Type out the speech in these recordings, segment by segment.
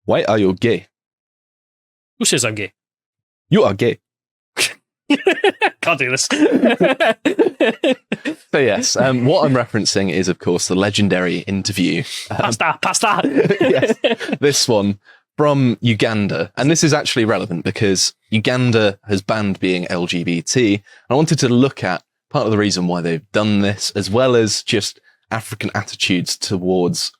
Why are you gay? Who says I'm gay? You are gay. Can't do this. So yes, what I'm referencing is, of course, the legendary interview. Pasta! Yes, this one from Uganda. And this is actually relevant because Uganda has banned being LGBT. I wanted to look at part of the reason why they've done this, as well as just African attitudes towards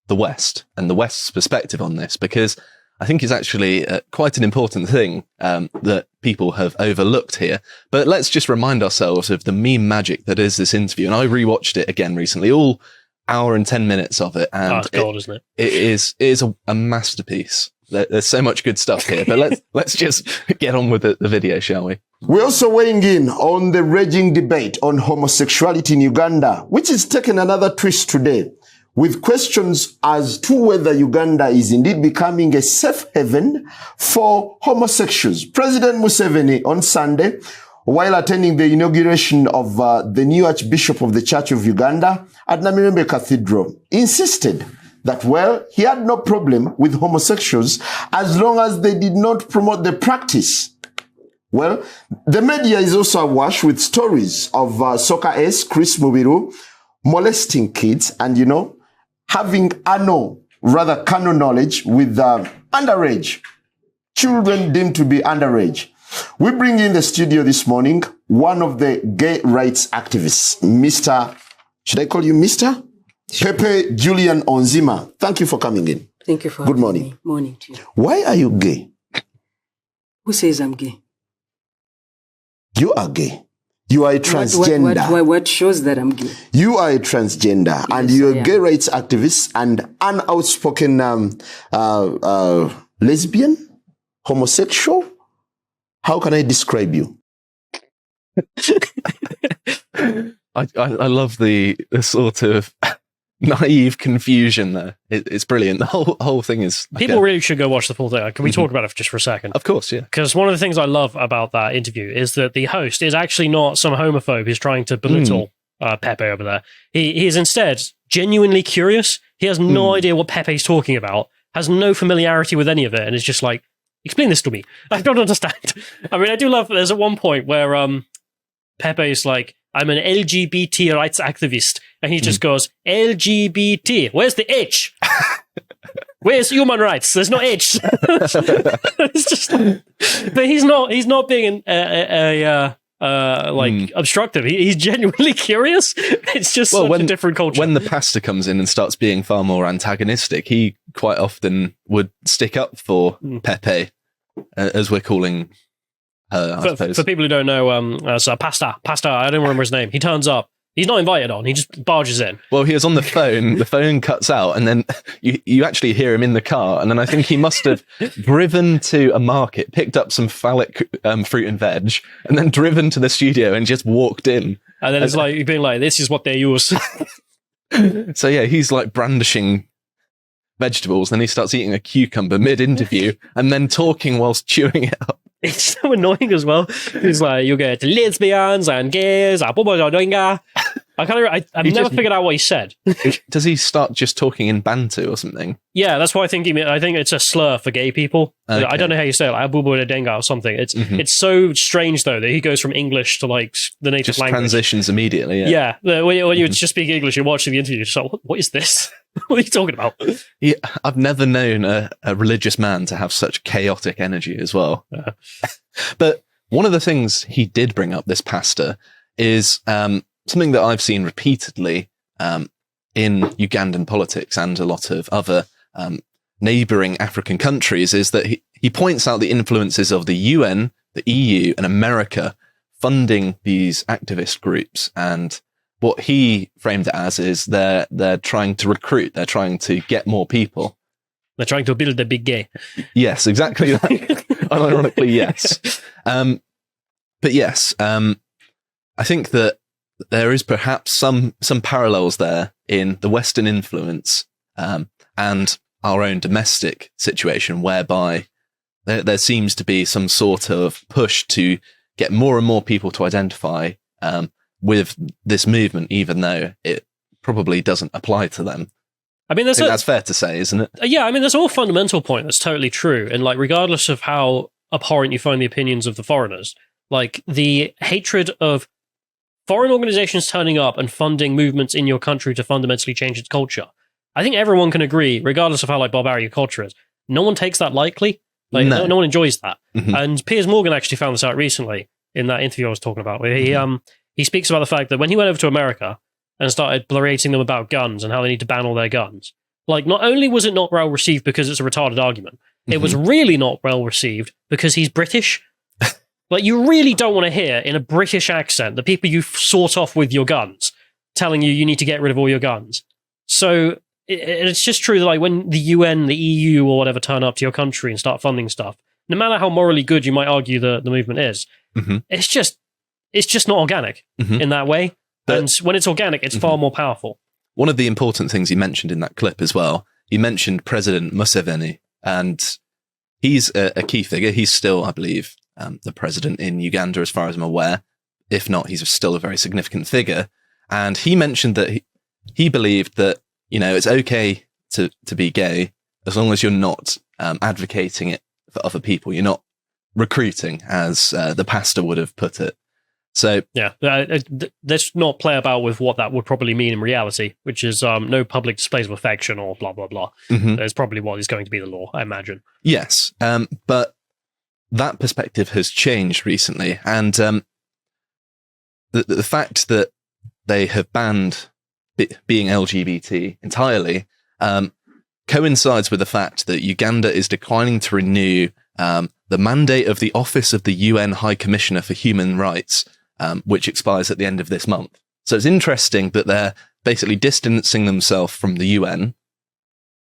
the West and the West's perspective on this, because I think it's actually quite an important thing that people have overlooked here. But let's just remind ourselves of the meme magic that is this interview. And I rewatched it again recently, all hour and 10 minutes of it. And it's gold, isn't it? It is a masterpiece. There's so much good stuff here. But let's just get on with the video, shall we? We're also weighing in on the raging debate on homosexuality in Uganda, which is taking another twist today, with questions as to whether Uganda is indeed becoming a safe haven for homosexuals. President Museveni on Sunday, while attending the inauguration of the new Archbishop of the Church of Uganda at Namirembe Cathedral, insisted that, well, he had no problem with homosexuals as long as they did not promote the practice. Well, the media is also awash with stories of soccer ace Chris Mubiru molesting kids and, having carnal knowledge with underage children deemed to be underage. We bring in the studio this morning one of the gay rights activists, Mr. Should I call you Mr? Pepe Julian Onzima. Thank you for coming in. Thank you for Good having morning. me. Morning to you. Why are you gay? Who says I'm gay? You are gay. You are a transgender. What shows that I'm gay? You are a transgender, Yes, and you're I a am. gay rights activist and an outspoken lesbian, homosexual. How can I describe you? I love the sort of naive confusion there. It's brilliant. The whole thing is... People really should go watch the full thing. Can we talk about it just for a second? Of course, yeah. Because one of the things I love about that interview is that the host is actually not some homophobe who's trying to belittle Pepe over there. He is instead genuinely curious. He has no idea what Pepe's talking about, has no familiarity with any of it, and is just like, explain this to me. I don't understand. I mean, I do love that there's at one point where Pepe's like, I'm an LGBT rights activist. And he just goes, LGBT. Where's the H? Where's human rights? There's no H. It's just, but he's not being obstructive. He's genuinely curious. It's just such a different culture. When the pastor comes in and starts being far more antagonistic, he quite often would stick up for Pepe, as we're calling her, I suppose. For people who don't know, so Pastor, I don't remember his name. He turns up. He's not invited on. He just barges in. Well, he was on the phone. The phone cuts out, and then you actually hear him in the car. And then I think he must have driven to a market, picked up some phallic fruit and veg, and then driven to the studio and just walked in. And then it's like being like, "This is what they use." So yeah, he's like brandishing vegetables. Then he starts eating a cucumber mid-interview, and then talking whilst chewing it up. It's so annoying as well. He's like, you get lesbians and gays. I've never figured out what he said. Does he start just talking in Bantu or something? Yeah, that's what I think. I think it's a slur for gay people. Okay. I don't know how you say it, like Abubu Denga or something. It's so strange though that he goes from English to like the native Just language. transitions immediately. Yeah, when you just speak English, you're watching the interview. You're just like, what is this? What are you talking about? Yeah, I've never known a religious man to have such chaotic energy as well. But one of the things he did bring up, this pastor, is something that I've seen repeatedly in Ugandan politics and a lot of other neighbouring African countries, is that he points out the influences of the UN, the EU, and America funding these activist groups. And what he framed it as is they're trying to recruit, they're trying to get more people. They're trying to build a big gay. Yes, exactly that. Unironically, yes. But yes, I think that there is perhaps some parallels there in the Western influence and our own domestic situation, whereby there seems to be some sort of push to get more and more people to identify with this movement, even though it probably doesn't apply to them. I mean, I think that's fair to say, isn't it? yeah, I mean, there's a more fundamental point that's totally true. And like, regardless of how abhorrent you find the opinions of the foreigners, like the hatred of foreign organizations turning up and funding movements in your country to fundamentally change its culture. I think everyone can agree, regardless of how like barbaric your culture is, no one takes that lightly. Like no one enjoys that. Mm-hmm. And Piers Morgan actually found this out recently in that interview I was talking about, where he speaks about the fact that when he went over to America and started berating them about guns and how they need to ban all their guns, like not only was it not well received because it's a retarded argument, it was really not well received because he's British. Like, you really don't want to hear in a British accent the people you sort off with your guns telling you need to get rid of all your guns. So it's just true that like when the UN, the EU, or whatever turn up to your country and start funding stuff, no matter how morally good you might argue the movement is, it's just not organic in that way. But, and when it's organic, it's far more powerful. One of the important things he mentioned in that clip as well, he mentioned President Museveni, and he's a key figure. He's still, I believe, the president in Uganda, as far as I'm aware. If not, he's still a very significant figure. And he mentioned that he believed that, you know, it's okay to be gay as long as you're not advocating it for other people. You're not recruiting, as the pastor would have put it. So yeah, let's not play about with what that would probably mean in reality, which is no public displays of affection or blah, blah, blah. That's probably what is going to be the law, I imagine. Yes, but that perspective has changed recently. And the fact that they have banned being LGBT entirely coincides with the fact that Uganda is declining to renew the mandate of the Office of the UN High Commissioner for Human Rights, which expires at the end of this month. So it's interesting that they're basically distancing themselves from the UN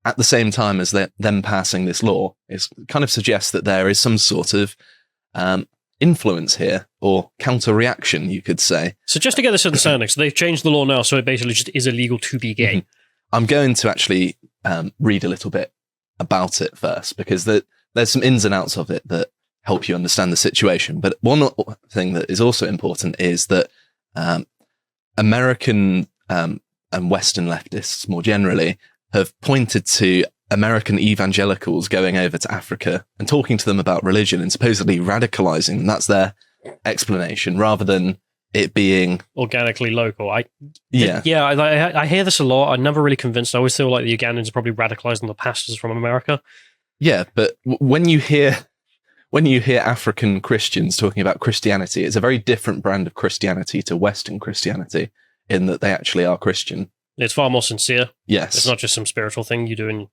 at the same time as them passing this law. It kind of suggests that there is some sort of influence here, or counter-reaction, you could say. So just to get this understanding, so they've changed the law now, so it basically just is illegal to be gay. I'm going to actually read a little bit about it first, because there's some ins and outs of it that help you understand the situation. But one thing that is also important is that American and Western leftists more generally have pointed to American evangelicals going over to Africa and talking to them about religion and supposedly radicalizing them. That's their explanation, rather than it being organically local. I hear this a lot. I'm never really convinced. I always feel like the Ugandans are probably radicalizing the pastors from America. Yeah, but when you hear African Christians talking about Christianity, it's a very different brand of Christianity to Western Christianity, in that they actually are Christian. It's far more sincere. Yes. It's not just some spiritual thing you do in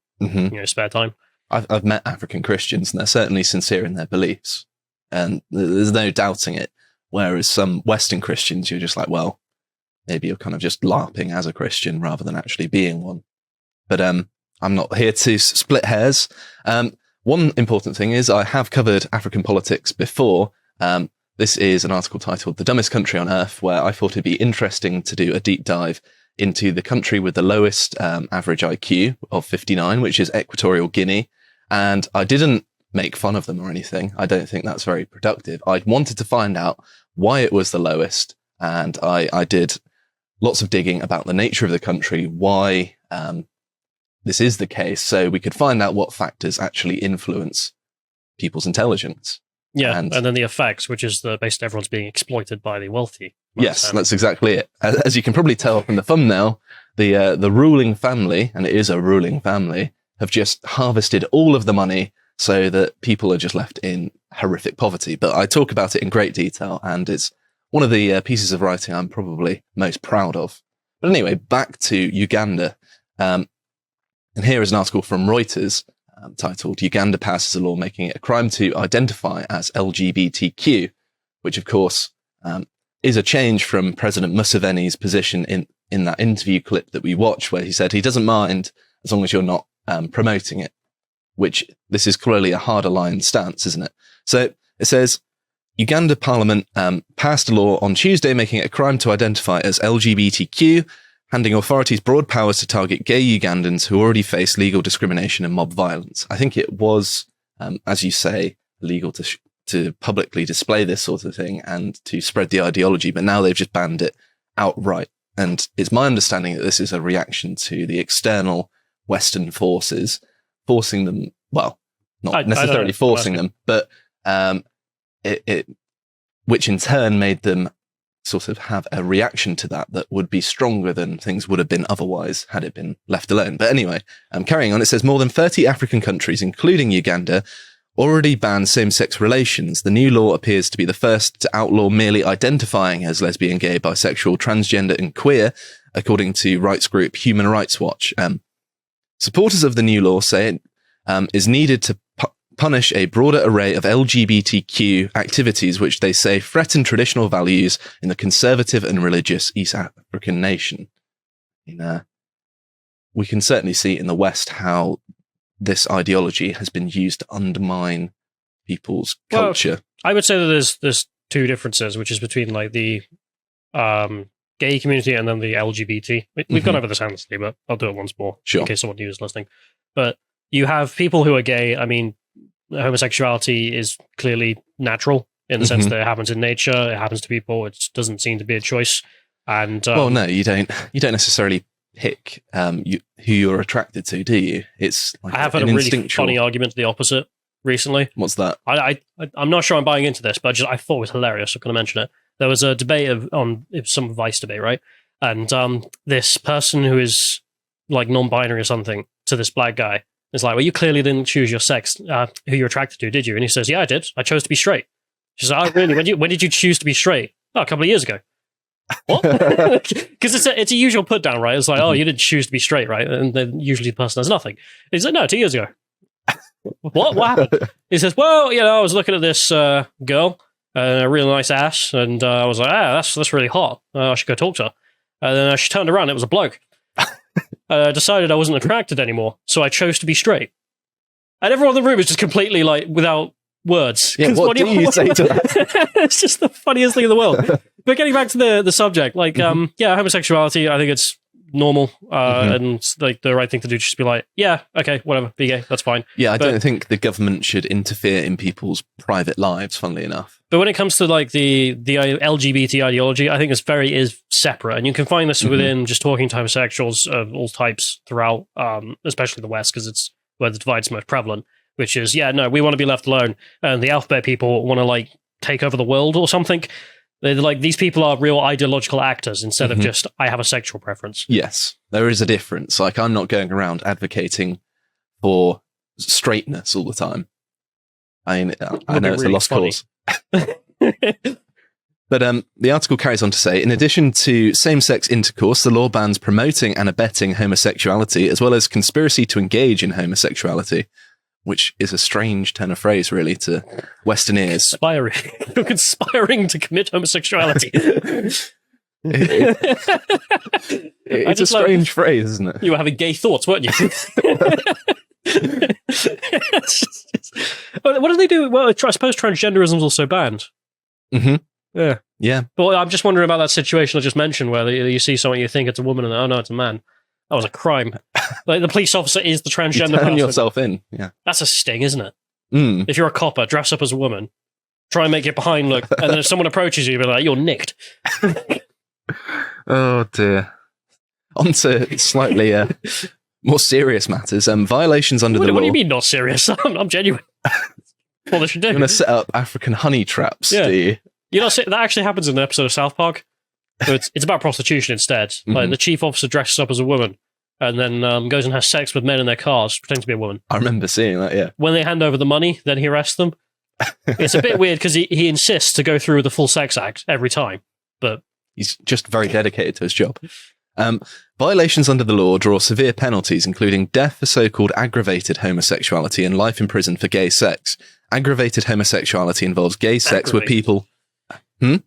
spare time. I've met African Christians, and they're certainly sincere in their beliefs, and there's no doubting it. Whereas some Western Christians, you're just like, well, maybe you're kind of just LARPing as a Christian rather than actually being one. But I'm not here to split hairs. One important thing is I have covered African politics before. This is an article titled "The Dumbest Country on Earth," where I thought it'd be interesting to do a deep dive into the country with the lowest average IQ of 59, which is Equatorial Guinea. And I didn't make fun of them or anything. I don't think that's very productive. I wanted to find out why it was the lowest. And I did lots of digging about the nature of the country, why this is the case, so we could find out what factors actually influence people's intelligence. Yeah, and then the effects, which is basically everyone's being exploited by the wealthy. Yes, that's exactly it. As you can probably tell from the thumbnail, the ruling family, and it is a ruling family, have just harvested all of the money so that people are just left in horrific poverty. But I talk about it in great detail, and it's one of the pieces of writing I'm probably most proud of. But anyway, back to Uganda. And here is an article from Reuters titled "Uganda passes a law making it a crime to identify as LGBTQ," which of course is a change from President Museveni's position in that interview clip that we watched, where he said he doesn't mind as long as you're not promoting it, which this is clearly a harder line stance, isn't it? So it says, Uganda Parliament passed a law on Tuesday making it a crime to identify as LGBTQ, handing authorities broad powers to target gay Ugandans who already face legal discrimination and mob violence. I think it was, as you say, legal to publicly display this sort of thing and to spread the ideology, but now they've just banned it outright. And it's my understanding that this is a reaction to the external Western forces, forcing them, well, not I necessarily don't know. forcing them, but which in turn made them sort of have a reaction to that would be stronger than things would have been otherwise had it been left alone. But anyway, carrying on, it says more than 30 African countries, including Uganda, already ban same-sex relations. The new law appears to be the first to outlaw merely identifying as lesbian, gay, bisexual, transgender, and queer, according to rights group Human Rights Watch. Supporters of the new law say it is needed to punish a broader array of LGBTQ activities, which they say threaten traditional values in the conservative and religious East African nation. We can certainly see in the West how this ideology has been used to undermine people's culture. I would say that there's two differences, which is between like the gay community and then the LGBT. We've gone over this endlessly, but I'll do it once more in case someone new is listening. But you have people who are gay. I mean, homosexuality is clearly natural in the sense that it happens in nature. It happens to people. It doesn't seem to be a choice. And well, no, you don't necessarily pick who you're attracted to, do you? It's like I have had a really funny argument to the opposite recently. What's that? I'm not sure I'm buying into this, but I thought it was hilarious. I'm going to mention it. There was a debate on some Vice debate, right? And this person who is like non-binary or something to this black guy is like, well, you clearly didn't choose your sex, who you're attracted to, did you? And he says, yeah, I did. I chose to be straight. She's like, oh, really? When did you choose to be straight? Oh, a couple of years ago. What? Because it's a usual put down, right? It's like, oh, you didn't choose to be straight, right? And then usually the person has nothing. He's like, no, 2 years ago. What happened? He says, well, I was looking at this girl, a really nice ass, and I was like, that's really hot. I should go talk to her. And then she turned around, it was a bloke. I decided I wasn't attracted anymore, so I chose to be straight. And everyone in the room is just completely like without words. Yeah, what do you say to that? It's just the funniest thing in the world. But getting back to the subject, like, homosexuality, I think it's normal, and like the right thing to do, just be like, yeah, okay, whatever, be gay, that's fine. Yeah, I don't think the government should interfere in people's private lives, funnily enough. But when it comes to like the LGBT ideology, I think is separate, and you can find this within just talking to homosexuals of all types throughout, especially the West, because it's where the divide's most prevalent. Which is, we want to be left alone, and the alphabet people want to like take over the world or something. They're like, these people are real ideological actors instead of just, I have a sexual preference. Yes, there is a difference. Like, I'm not going around advocating for straightness all the time. I know it's really a lost cause. But the article carries on to say, in addition to same-sex intercourse, the law bans promoting and abetting homosexuality, as well as conspiracy to engage in homosexuality, which is a strange turn of phrase, really, to Western ears. You're conspiring to commit homosexuality. It's a strange phrase, isn't it? You were having gay thoughts, weren't you? What do they do? Well, I suppose transgenderism is also banned. Yeah. But I'm just wondering about that situation I just mentioned, where you see someone, you think it's a woman, and oh no, it's a man. That was a crime. Like, the police officer is the transgender person. You turn yourself in. Yeah, that's a sting, isn't it? If you're a copper, dress up as a woman, try and make it behind look, and then if someone approaches you, you'll be like, "You're nicked." Oh dear. On to slightly more serious matters. Violations under the law. What do you mean not serious? I'm genuine. What they should do? You're going to set up African honey traps, do you? That actually happens in an episode of South Park. So it's about prostitution instead. Like, the chief officer dresses up as a woman and then goes and has sex with men in their cars, pretending to be a woman. I remember seeing that, yeah. When they hand over the money, then he arrests them. It's a bit weird because he insists to go through with the full sex act every time, but he's just very dedicated to his job. Violations under the law draw severe penalties, including death for so-called aggravated homosexuality and life in prison for gay sex. Aggravated homosexuality involves gay sex with people...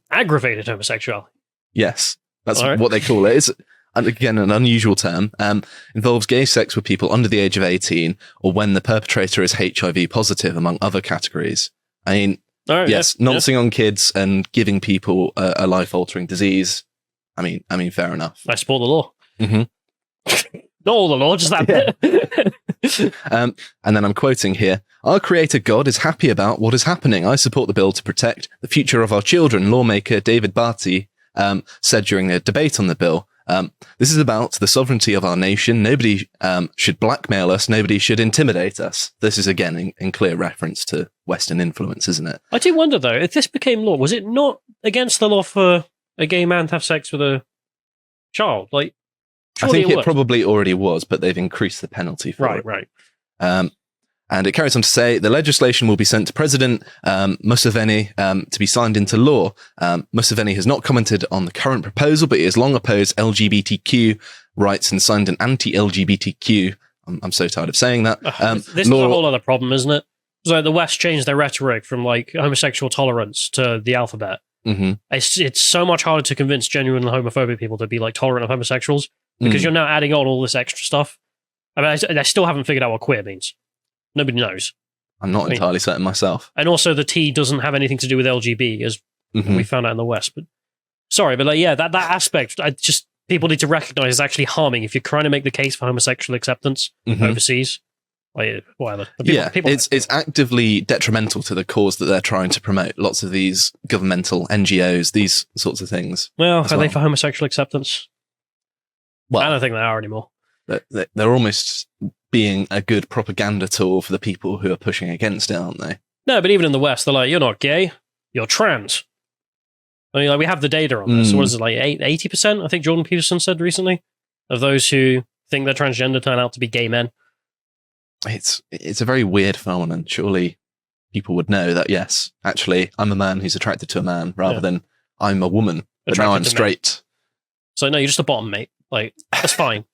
Aggravated homosexuality? Yes, that's what they call it. It's, again, an unusual term. Involves gay sex with people under the age of 18 or when the perpetrator is HIV positive, among other categories. I mean, noncing on kids and giving people a life-altering disease. I mean, fair enough. I support the law. Not all the law, just that bit. And then I'm quoting here. Our creator God is happy about what is happening. I support the bill to protect the future of our children, lawmaker David Barty said during a debate on the bill. This is about the sovereignty of our nation. Nobody should blackmail us. Nobody should intimidate us. This is, again, in clear reference to Western influence, isn't it? I do wonder, though, if this became law, was it not against the law for a gay man to have sex with a child? Like, I think it would. probably already was, but they've increased the penalty for it. Right. And it carries on to say the legislation will be sent to President Museveni to be signed into law. Museveni has not commented on the current proposal, but he has long opposed LGBTQ rights and signed an anti-LGBTQ. I'm so tired of saying that. This is a whole other problem, isn't it? So the West changed their rhetoric from like homosexual tolerance to the alphabet. Mm-hmm. It's so much harder to convince genuine homophobic people to be like tolerant of homosexuals because you're now adding on all this extra stuff. I mean, I still haven't figured out what queer means. Nobody knows. I'm not entirely certain myself. And also the T doesn't have anything to do with LGB, as we found out in the West. But sorry, but like, yeah, that aspect, people need to recognize is actually harming if you're trying to make the case for homosexual acceptance overseas. Like, whatever. It's actively detrimental to the cause that they're trying to promote. Lots of these governmental NGOs, these sorts of things. Well, are they for homosexual acceptance? Well, I don't think they are anymore. They're almost being a good propaganda tool for the people who are pushing against it, aren't they? No, but even in the West, they're like, you're not gay, you're trans. I mean, like, we have the data on this. What is it, like 80%? I think Jordan Peterson said recently, of those who think they're transgender turn out to be gay men. It's a very weird phenomenon. Surely people would know that, yes, actually, I'm a man who's attracted to a man rather than I'm a woman, but now I'm straight. So, no, you're just a bottom, mate. Like, that's fine.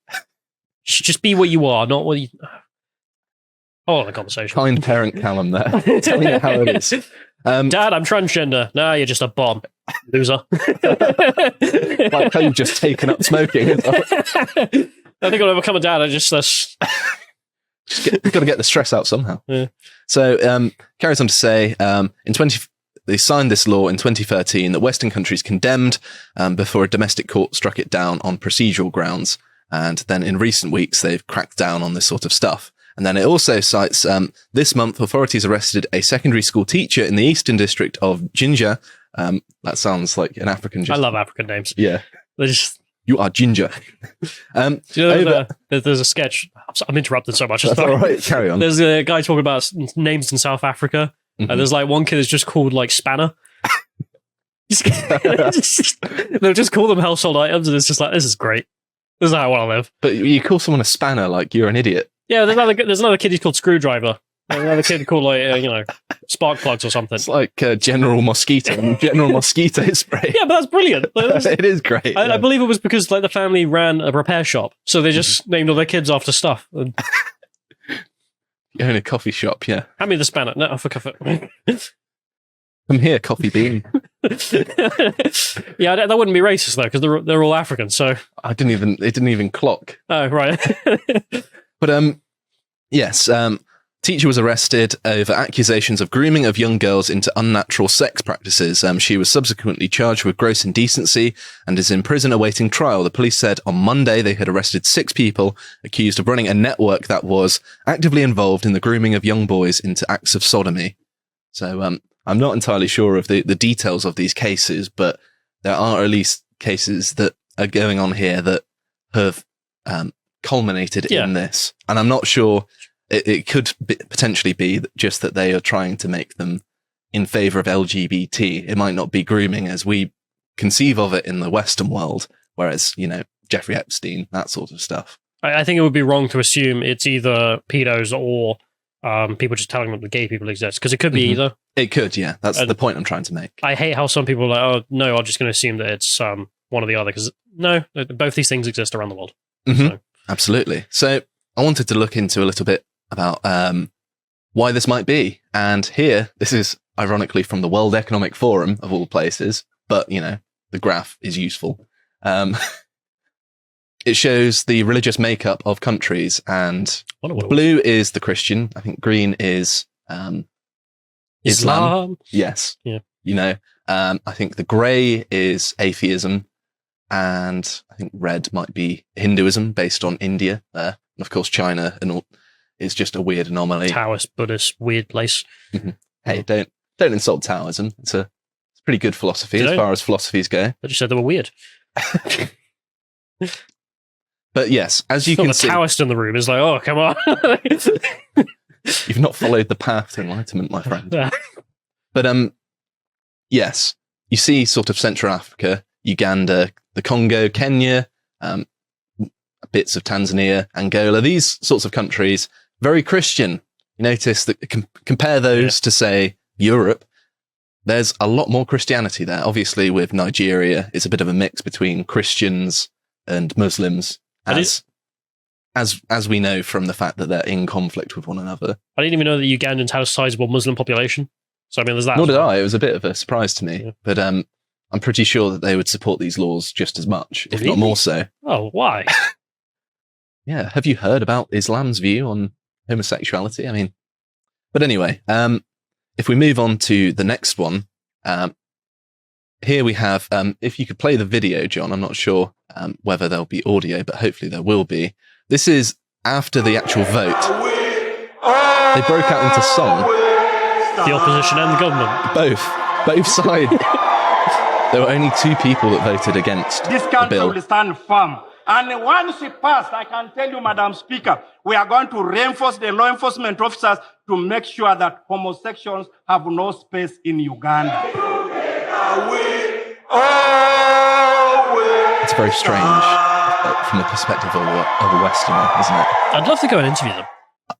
Just be what you are, not what you... Hold on a conversation. Kind parent Callum there. Telling you how it is. Dad, I'm transgender. No, you're just a bomb. Loser. Like how you've just taken up smoking. I think I'll become a dad. I just got to get the stress out somehow. Yeah. So, carries on to say, they signed this law in 2013 that Western countries condemned before a domestic court struck it down on procedural grounds. And then in recent weeks, they've cracked down on this sort of stuff. And then it also cites, this month, authorities arrested a secondary school teacher in the Eastern District of Jinja. That sounds like an African. I love African names. Yeah. They're just... You are Ginger. Do you know there's a sketch. I'm interrupted so much. That's all right. Carry on. There's a guy talking about names in South Africa. And there's like one kid is just called like Spanner. They'll just call them household items. And it's just like, this is great. This is how I want to live. But you call someone a spanner like you're an idiot. Yeah, there's another kid who's called Screwdriver. There's another kid called like spark plugs or something. It's like General Mosquito and General Mosquito spray. Yeah, but that's brilliant. It is great. I believe it was because like the family ran a repair shop, so they just named all their kids after stuff. You own a coffee shop, yeah. Hand me the spanner. No, for coffee. Come here, coffee bean. Yeah, that wouldn't be racist though, because they're all African. So it didn't even clock. Oh right. But yes. Teacher was arrested over accusations of grooming of young girls into unnatural sex practices. She was subsequently charged with gross indecency and is in prison awaiting trial. The police said on Monday they had arrested 6 people accused of running a network that was actively involved in the grooming of young boys into acts of sodomy. So I'm not entirely sure of the details of these cases, but there are at least cases that are going on here that have culminated in this. And I'm not sure... It could potentially be just that they are trying to make them in favor of LGBT. It might not be grooming as we conceive of it in the Western world, whereas, Jeffrey Epstein, that sort of stuff. I think it would be wrong to assume it's either pedos or people just telling them that gay people exist, because it could be either. It could, yeah. That's the point I'm trying to make. I hate how some people are like, oh, no, I'm just going to assume that it's one or the other, because no, both these things exist around the world. So. Absolutely. So I wanted to look into a little bit about why this might be. And here, this is ironically from the World Economic Forum, of all places, but, the graph is useful. It shows the religious makeup of countries, and blue is the Christian. I think green is Islam. Yes. Yeah. I think the grey is atheism, and I think red might be Hinduism based on India there. And of course, China and all is just a weird anomaly. Taoist, Buddhist, weird place. Hey, don't insult Taoism. It's a pretty good philosophy as far as philosophies go. I just said they were weird. But yes, as you Not can the see, Taoist in the room is like, oh, come on. you've not followed the path to enlightenment, my friend. But yes, you see sort of Central Africa, Uganda, the Congo, Kenya, bits of Tanzania, Angola, these sorts of countries, very Christian. You notice that compare those to, say, Europe. There's a lot more Christianity there. Obviously, with Nigeria, it's a bit of a mix between Christians and Muslims, as we know from the fact that they're in conflict with one another. I didn't even know that Ugandans had a sizable Muslim population. So, I mean, there's that. Nor did I. It was a bit of a surprise to me. Yeah. But I'm pretty sure that they would support these laws just as much, if not more so. Oh, why? Yeah. Have you heard about Islam's view on homosexuality? I mean, but anyway, if we move on to the next one, here we have, if you could play the video, John, I'm not sure whether there'll be audio, but hopefully there will be. This is after the actual vote. They broke out into song. The opposition and the government. Both sides. There were only 2 people that voted against this the country bill. will stand firm. And once it passed, I can tell you, Madam Speaker, we are going to reinforce the law enforcement officers to make sure that homosexuals have no space in Uganda. It's very strange from the perspective of a Westerner, isn't it? I'd love to go and interview them.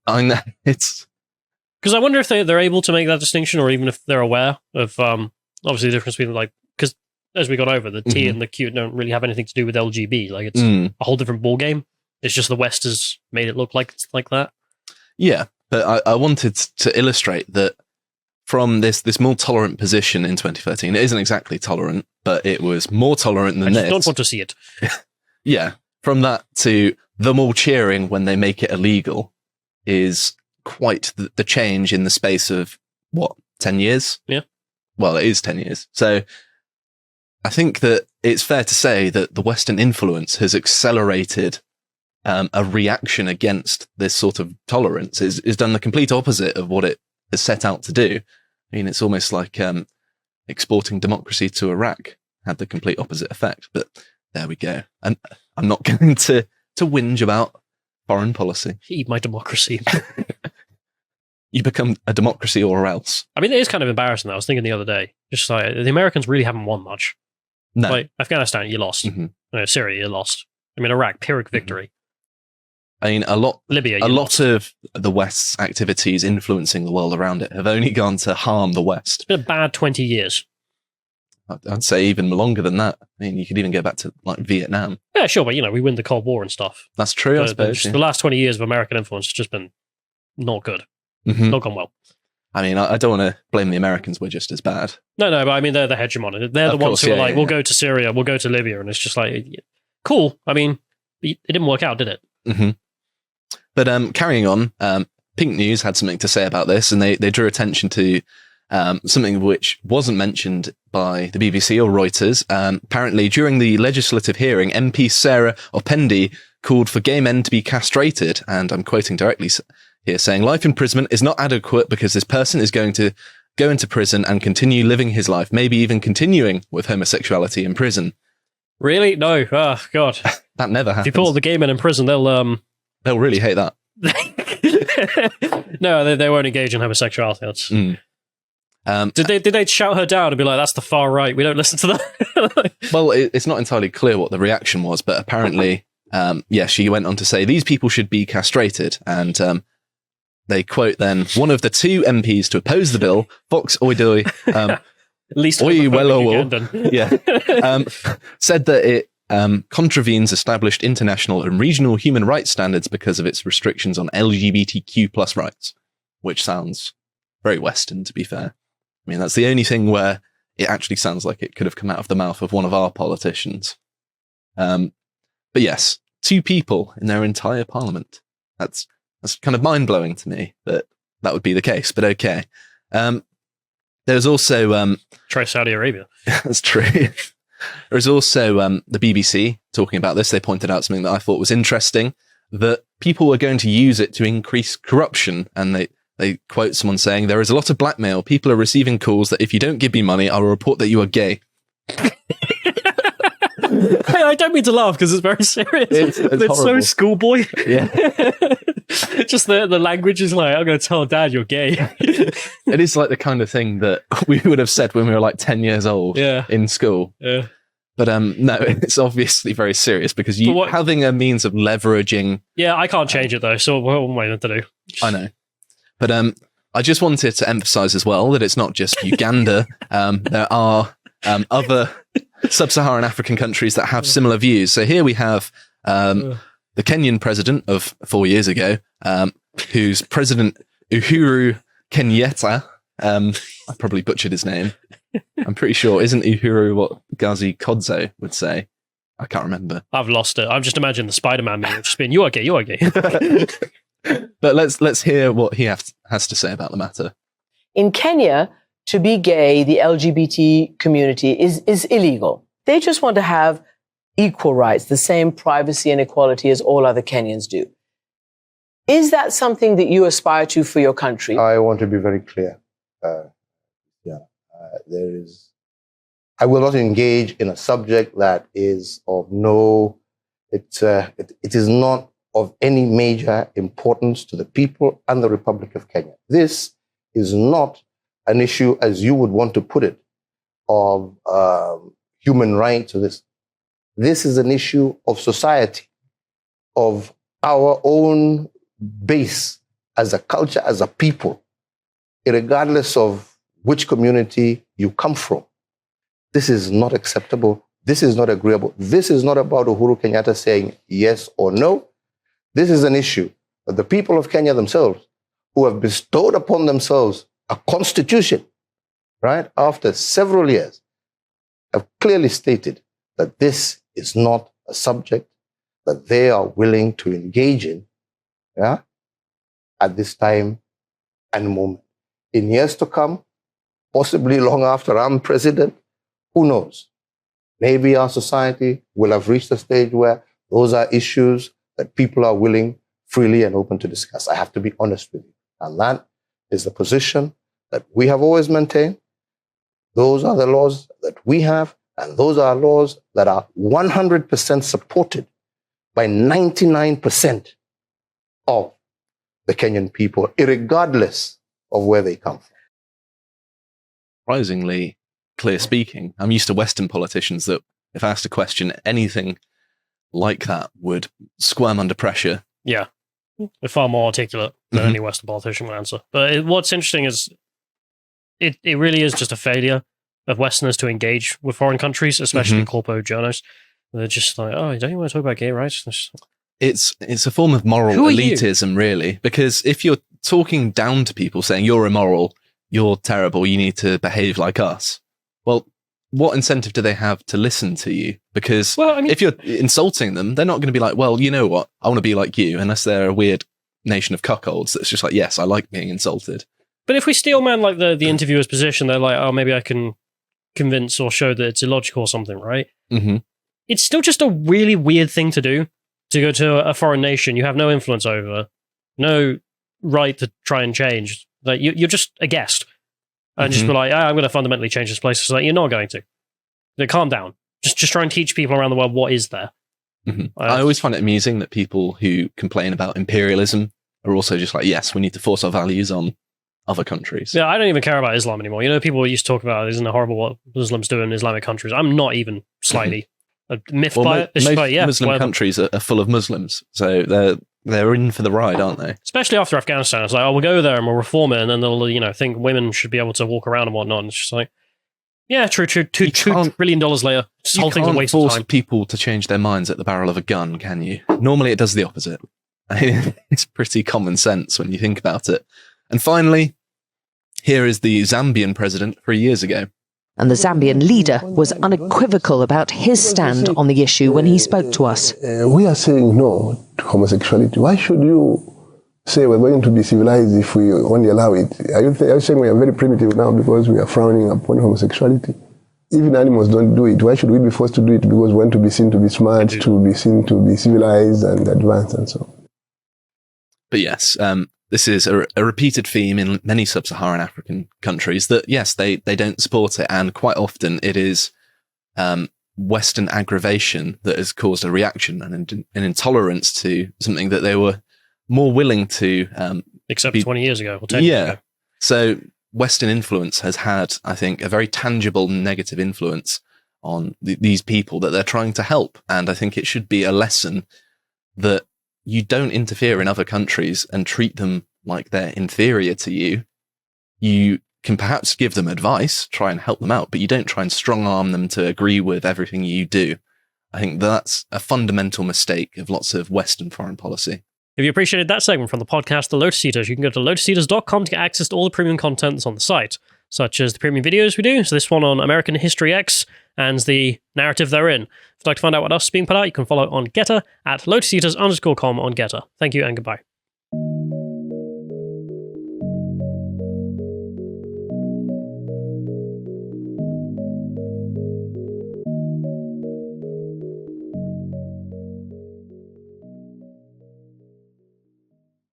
I know. It's because I wonder if they're able to make that distinction, or even if they're aware of obviously the difference between, like, because as we got over, the T and the Q don't really have anything to do with LGB. Like, it's a whole different ball game. It's just the West has made it look like it's like that. Yeah, but I wanted to illustrate that from this more tolerant position in 2013, it isn't exactly tolerant, but it was more tolerant than this. I don't want to see it. Yeah, from that to them all cheering when they make it illegal is quite the change in the space of, 10 years? Yeah. Well, it is 10 years. So I think that it's fair to say that the Western influence has accelerated a reaction against this sort of tolerance. Is done the complete opposite of what it has set out to do. I mean, it's almost like exporting democracy to Iraq had the complete opposite effect. But there we go. And I'm not going to whinge about foreign policy. Eat my democracy. You become a democracy or else. I mean, it is kind of embarrassing, though. I was thinking the other day, just like, the Americans really haven't won much. No. Like, Afghanistan, you lost. Syria, you lost. I mean, Iraq, Pyrrhic victory. I mean, Libya, a lot of the West's activities influencing the world around it have only gone to harm the West. It's been a bad 20 years. I'd say even longer than that. I mean, you could even go back to, like, Vietnam. Yeah, sure, but, we win the Cold War and stuff. That's true, I suppose. The last 20 years of American influence has just been not good. Not gone well. I mean, I don't want to blame the Americans. We're just as bad. No, but I mean, they're the hegemon. They're the ones who are like, we'll go to Syria, we'll go to Libya, and it's just like, cool. I mean, it didn't work out, did it? But carrying on, Pink News had something to say about this, and they drew attention to something which wasn't mentioned by the BBC or Reuters. Apparently, during the legislative hearing, MP Sarah Opendi called for gay men to be castrated, and I'm quoting directly here, saying, life imprisonment is not adequate because this person is going to go into prison and continue living his life, maybe even continuing with homosexuality in prison. Really? No. Oh, God. That never happens. If you put all the gay men in prison, they'll really hate that. No, they won't engage in homosexuality. That's... Did they shout her down and be like, that's the far right, we don't listen to that? Well, it's not entirely clear what the reaction was, but apparently, she went on to say, these people should be castrated. And they quote then, one of the 2 MPs to oppose the bill, Fox Oidoi, at least said that it contravenes established international and regional human rights standards because of its restrictions on LGBTQ plus rights, which sounds very Western, to be fair. I mean, that's the only thing where it actually sounds like it could have come out of the mouth of one of our politicians. But yes, 2 people in their entire parliament. That's kind of mind-blowing to me that that would be the case, but okay. There's also... Try Saudi Arabia. That's true. There's also the BBC talking about this. They pointed out something that I thought was interesting, that people are going to use it to increase corruption. And they quote someone saying, there is a lot of blackmail. People are receiving calls that if you don't give me money, I will report that you are gay. I don't mean to laugh because it's very serious. It's so horrible. schoolboy. Yeah. Just the language is like, I'm going to tell Dad you're gay. It is like the kind of thing that we would have said when we were like 10 years old in school. Yeah. But no, it's obviously very serious because having a means of leveraging. Yeah, I can't change it though. So what am I meant to do? I know. But I just wanted to emphasize as well that it's not just Uganda. There are other sub-Saharan African countries that have similar views. So here we have the Kenyan president of 4 years ago, who's President Uhuru Kenyatta. I probably butchered his name. I'm pretty sure. Isn't Uhuru what Gazi Kodzo would say? I can't remember. I've lost it. I've just imagined the Spider-Man meme just being, you are gay, you are gay. But let's hear what he has to say about the matter. In Kenya, to be gay, the LGBT community is illegal. They just want to have equal rights, the same privacy and equality as all other Kenyans do. Is that something that you aspire to for your country? I want to be very clear. I will not engage in a subject that is of it is not of any major importance to the people and the Republic of Kenya. This is not an issue, as you would want to put it, of human rights or this. This is an issue of society, of our own base as a culture, as a people, regardless of which community you come from. This is not acceptable. This is not agreeable. This is not about Uhuru Kenyatta saying yes or no. This is an issue that the people of Kenya themselves, who have bestowed upon themselves a constitution, right, after several years, have clearly stated that this is not a subject that they are willing to engage in, at this time and moment. In years to come, possibly long after I'm president, who knows? Maybe our society will have reached a stage where those are issues that people are willing, freely and open to discuss. I have to be honest with you. And that is the position that we have always maintained. Those are the laws that we have, and those are laws that are 100% supported by 99% of the Kenyan people, irregardless of where they come from. Surprisingly clear speaking. I'm used to Western politicians that, if asked a question, anything like that would squirm under pressure. Yeah. They're far more articulate than any Western politician would answer. But what's interesting is it really is just a failure of Westerners to engage with foreign countries, especially corpo journos. They're just like, oh, don't you want to talk about gay rights? It's a form of moral elitism, really, because if you're talking down to people saying you're immoral, you're terrible, you need to behave like us, well, what incentive do they have to listen to you? Because if you're insulting them, they're not going to be like, well, you know what, I want to be like you, unless they're a weird nation of cuckolds that's just like, yes, I like being insulted. But if we steel man like the interviewer's position, they're like, oh, maybe I can convince or show that it's illogical or something, right? Mm-hmm. It's still just a really weird thing to do, to go to a foreign nation you have no influence over, no right to try and change. Like you're just a guest. And just be like, I'm going to fundamentally change this place. It's like, you're not going to. Like, calm down. Just try and teach people around the world what is there. I always find it amusing that people who complain about imperialism are also just like, yes, we need to force our values on other countries. Yeah, I don't even care about Islam anymore. You know, people used to talk about, isn't it horrible what Muslims do in Islamic countries? I'm not even slightly miffed by it. It's most like, yeah, Muslim countries are full of Muslims, so they're in for the ride, aren't they? Especially after Afghanistan. It's like, oh, we'll go there and we'll reform it, and then they'll, think women should be able to walk around and whatnot. And it's just like, yeah, true. $2 trillion later, this whole thing's a waste of time. You can't force people to change their minds at the barrel of a gun, can you? Normally it does the opposite. It's pretty common sense when you think about it. And finally, here is the Zambian president 3 years ago. And the Zambian leader was unequivocal about his stand on the issue when he spoke to us. We are saying no to homosexuality. Why should you say we're going to be civilized if we only allow it? Are you saying we are very primitive now because we are frowning upon homosexuality? Even animals don't do it. Why should we be forced to do it? Because we want to be seen to be smart, to be seen to be civilized and advanced and so on. But yes, this is a repeated theme in many sub-Saharan African countries that, yes, they don't support it. And quite often it is Western aggravation that has caused a reaction and an intolerance to something that they were more willing to accept 20 years ago or 10 years ago. So Western influence has had, I think, a very tangible negative influence on these people that they're trying to help. And I think it should be a lesson that you don't interfere in other countries and treat them like they're inferior to you. You can perhaps give them advice, try and help them out, but you don't try and strong arm them to agree with everything you do. I think that's a fundamental mistake of lots of Western foreign policy. If you appreciated that segment from the podcast, The Lotus Eaters, you can go to lotuseaters.com to get access to all the premium content that's on the site, such as the premium videos we do, so this one on American History X and the narrative therein. If you'd like to find out what else is being put out, you can follow on Getter at lotuseaters_com on Getter. Thank you and goodbye.